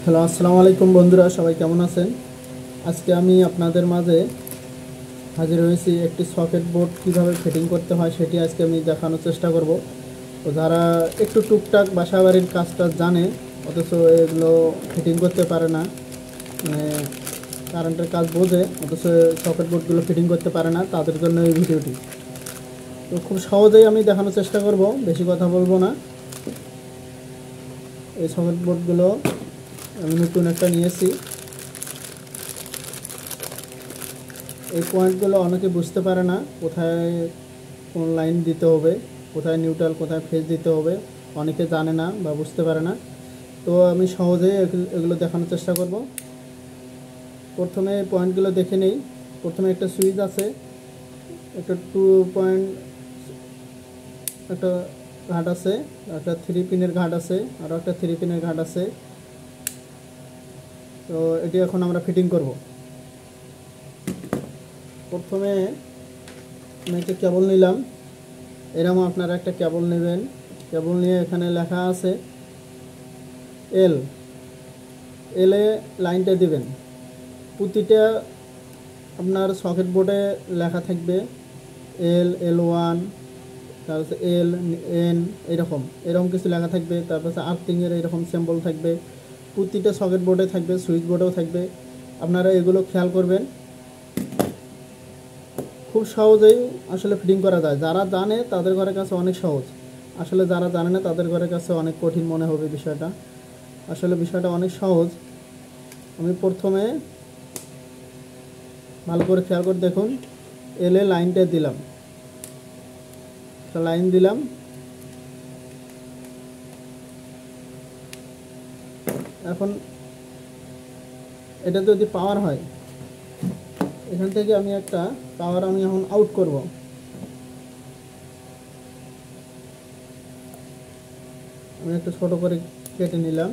Hello, আসসালামু আলাইকুম বন্ধুরা, সবাই কেমন আছেন? আজকে আমি আপনাদের মাঝে হাজির হয়েছি একটি সকেট বোর্ড কীভাবে ফিটিং করতে হয় সেটি আজকে আমি দেখানোর চেষ্টা করব। তো যারা একটু টুকটাক বাসাবাড়ির কাজটা জানে অথচ এগুলো ফিটিং করতে পারে না, মানে কারেন্টের কাজ বোঝে অথচ সকেট বোর্ডগুলো ফিটিং করতে পারে না, তাদের জন্য এই ভিডিওটি। তো খুব সহজেই আমি দেখানোর চেষ্টা করব, বেশি কথা বলবো না। এই সকেট বোর্ডগুলো আমি নতুন একটা নিয়েছি। এই পয়েন্টগুলো অনেকে বুঝতে পারে না, কোথায় কোন লাইন দিতে হবে, কোথায় নিউট্রাল, কোথায় ফেজ দিতে হবে, অনেকে জানে না বা বুঝতে পারে না। তো আমি সহজে এগুলো দেখানোর চেষ্টা করব। প্রথমে পয়েন্টগুলো দেখে নেই। প্রথমে একটা সুইচ আছে, একটা 2 পয়েন্ট, একটা ঘাট আছে, একটা 3 পিনের ঘাট আছে, আরও একটা 3 পিনের ঘাট আছে। তো এটি এখন আমরা ফিটিং করব। প্রথমে আমি একটা কেবল নিলাম। এরকম আপনারা একটা কেবল নেবেন। কেবল নিয়ে এখানে লেখা আছে এল, এলে লাইনটা দিবেন। প্রতিটা আপনার সকেট বোর্ডে লেখা থাকবে L1, তারপর LN, এরকম কিছু লেখা থাকবে। তারপর আর্থিংয়ের এরকম সিম্বল থাকবে, প্রতিটা সকেট বোর্ডে থাকবে, সুইচ বোর্ডেও থাকবে। আপনারা এগুলো খেয়াল করবেন। খুব সহজেই আসলে ফিটিং করা যায়। যারা জানে তাদের ঘরের কাছে অনেক সহজ, আসলে যারা জানে না তাদের ঘরের কাছে অনেক কঠিন মনে হবে বিষয়টা। আসলে বিষয়টা অনেক সহজ। আমি প্রথমে ভালো করে খেয়াল করে দেখুন, এলে লাইনটা দিলাম, একটা লাইন দিলাম। এখন এটা যদি পাওয়ার হয়, এখান থেকে আমি একটা পাওয়ার আমি এখন আউট করব। আমি একটু ছোট করে কেটে নিলাম।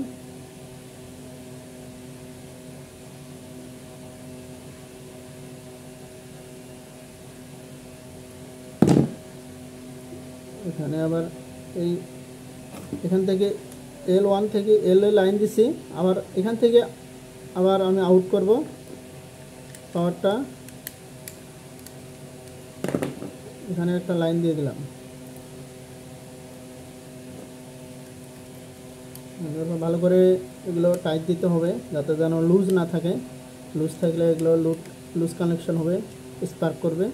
এখানে আবার এখান থেকে L1 থেকে L এ লাইন দিছি, আবার এখান থেকে আবার আমি আউট করব পাওয়ারটা। এখানে একটা লাইন দিয়ে দিলাম। ভালো করে এগুলো টাইট দিতে হবে যাতে যেন লুজ না থাকে। লুজ থাকলে এগুলো লুজ কানেকশন হবে, স্পার্ক করবে।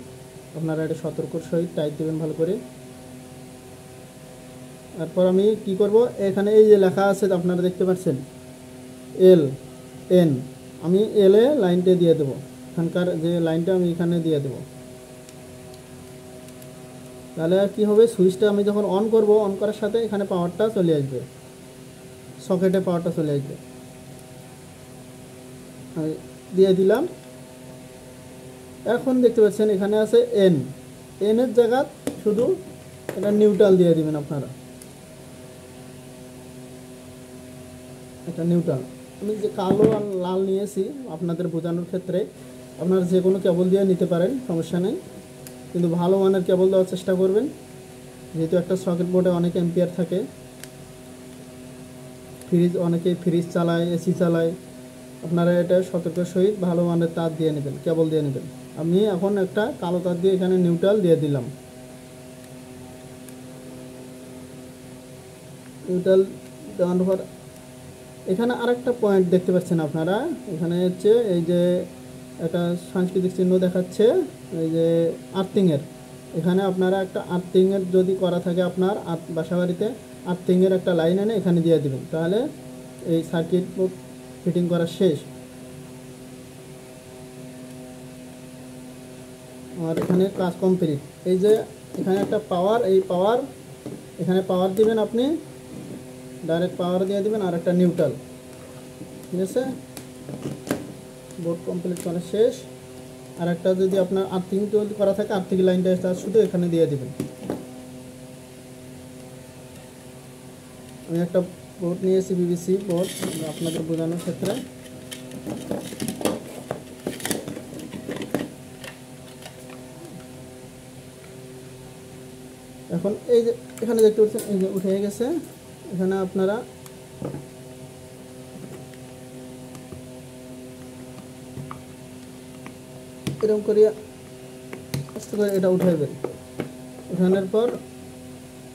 আপনারা এটা সতর্কর সহিত টাইট দেবেন ভালো করে। তারপর আমি কি করব, এখানে এই যে লেখা আছে আপনারা দেখতে পাচ্ছেন LN, আমি L এ লাইনটা দিয়ে দেবো। এখানকার যে লাইনটা আমি এখানে দিয়ে দেবো। তাহলে কি হবে, সুইচটা আমি যখন অন করব, অন করার সাথে এখানে পাওয়ারটা চলে আসবে, সকেটে পাওয়ারটা চলে আসবে। আমি দিয়ে দিলাম। এখন দেখতে পাচ্ছেন এখানে আছে N, এর জায়গা শুধু এটা নিউট্রাল দিয়ে দিবেন আপনারা, এটা নিউট্রাল। আমি যে কালো আর লাল নিয়েছি আপনাদের বোঝানোর ক্ষেত্রে, আপনারা যে কোনো কেবল দিয়ে নিতে পারেন, সমস্যা নেই, কিন্তু ভালো মানের কেবল দেওয়ার চেষ্টা করবেন, যেহেতু একটা সকেট বোর্ডে অনেক অ্যাম্পিয়ার থাকে। অনেকেই ফ্রিজ চালায়, এসি চালায়, আপনারা এটা সতর্কের সহিত ভালো মানের তার দিয়ে নেবেন, কেবল দিয়ে নেবেন। আমি এখন একটা কালো তার দিয়ে এখানে নিউট্রাল দিয়ে দিলাম। নিউট্রাল দেওয়ার পর এখানে আরেকটা পয়েন্ট দেখতে পাচ্ছেন আপনারা। এখানে হচ্ছে এই যে একটা সাংস্কৃতিক চিহ্ন দেখাচ্ছে, এই যে আর্থিংয়ের, এখানে আপনারা একটা আর্থিংয়ের যদি করা থাকে আপনার বাসাবাড়িতে, আর্থিংয়ের একটা লাইন এনে এখানে দিয়ে দেবেন, তাহলে এই সার্কিট বোর্ড ফিটিং করা শেষ। আর এখানে কাজ কমপ্লিট। এই যে এখানে একটা পাওয়ার, এই পাওয়ার, এখানে পাওয়ার দিবেন আপনি, ডাইরেক্ট পাওয়ার দিয়ে দিবেন, আর একটা নিউট্রাল। ঠিক আছে, বোর্ড কমপ্লিট করা শেষ। আর একটা যদি আপনার আর্থিং যদি করা থাকে, আর্থিং লাইনটা তার শুধু এখানে দিয়ে দিবেন। আমি একটা বোর্ড নিয়েছি, বিবিসি বোর্ড, আপনাদের বোঝানোর ক্ষেত্রে। এখন এই যে এখানে দেখতে পাচ্ছেন, এই যে উঠে গেছে। এখানে আপনারা এরকম করে আস্তে করে এটা উঠাইবেন। উঠানোর পর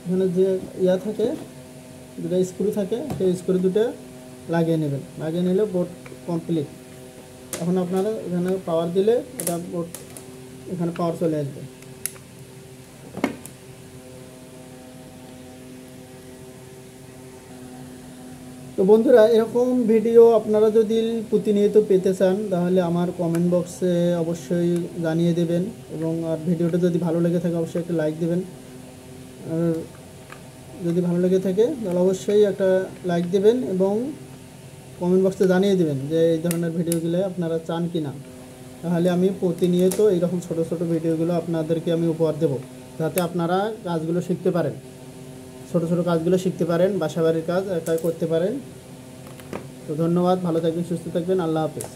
এখানে যে ইয়া থাকে, দুটো স্ক্রু থাকে, সেই স্ক্রু দুটো লাগিয়ে নেবেন। লাগিয়ে নিলে বোর্ড কমপ্লিট। এখন আপনারা এখানে পাওয়ার দিলে এটা বোর্ড এখানে পাওয়ার চলে আসবে। তো বন্ধুরা, এরকম ভিডিও আপনারা যদি প্রতিনিয়ত পেতে চান তাহলে আমার কমেন্ট বক্সে অবশ্যই জানিয়ে দেবেন, এবং আর ভিডিওটা যদি ভালো লেগে থাকে অবশ্যই একটা লাইক দেবেন। আর যদি ভালো লেগে থাকে তাহলে অবশ্যই একটা লাইক দেবেন এবং কমেন্ট বক্সে জানিয়ে দেবেন যে এই ধরনের ভিডিওগুলো আপনারা চান কি না। তাহলে আমি প্রতিনিয়ত এইরকম ছোট ছোট ভিডিওগুলো আপনাদেরকে আমি উপহার দেব, যাতে আপনারা কাজগুলো শিখতে পারেন, ছোট ছোট কাজগুলো শিখতে পারেন, বাসাবাড়ির কাজ একাই করতে পারেন। তো ধন্যবাদ, ভালো থাকবেন, সুস্থ থাকবেন, আল্লাহ হাফেজ।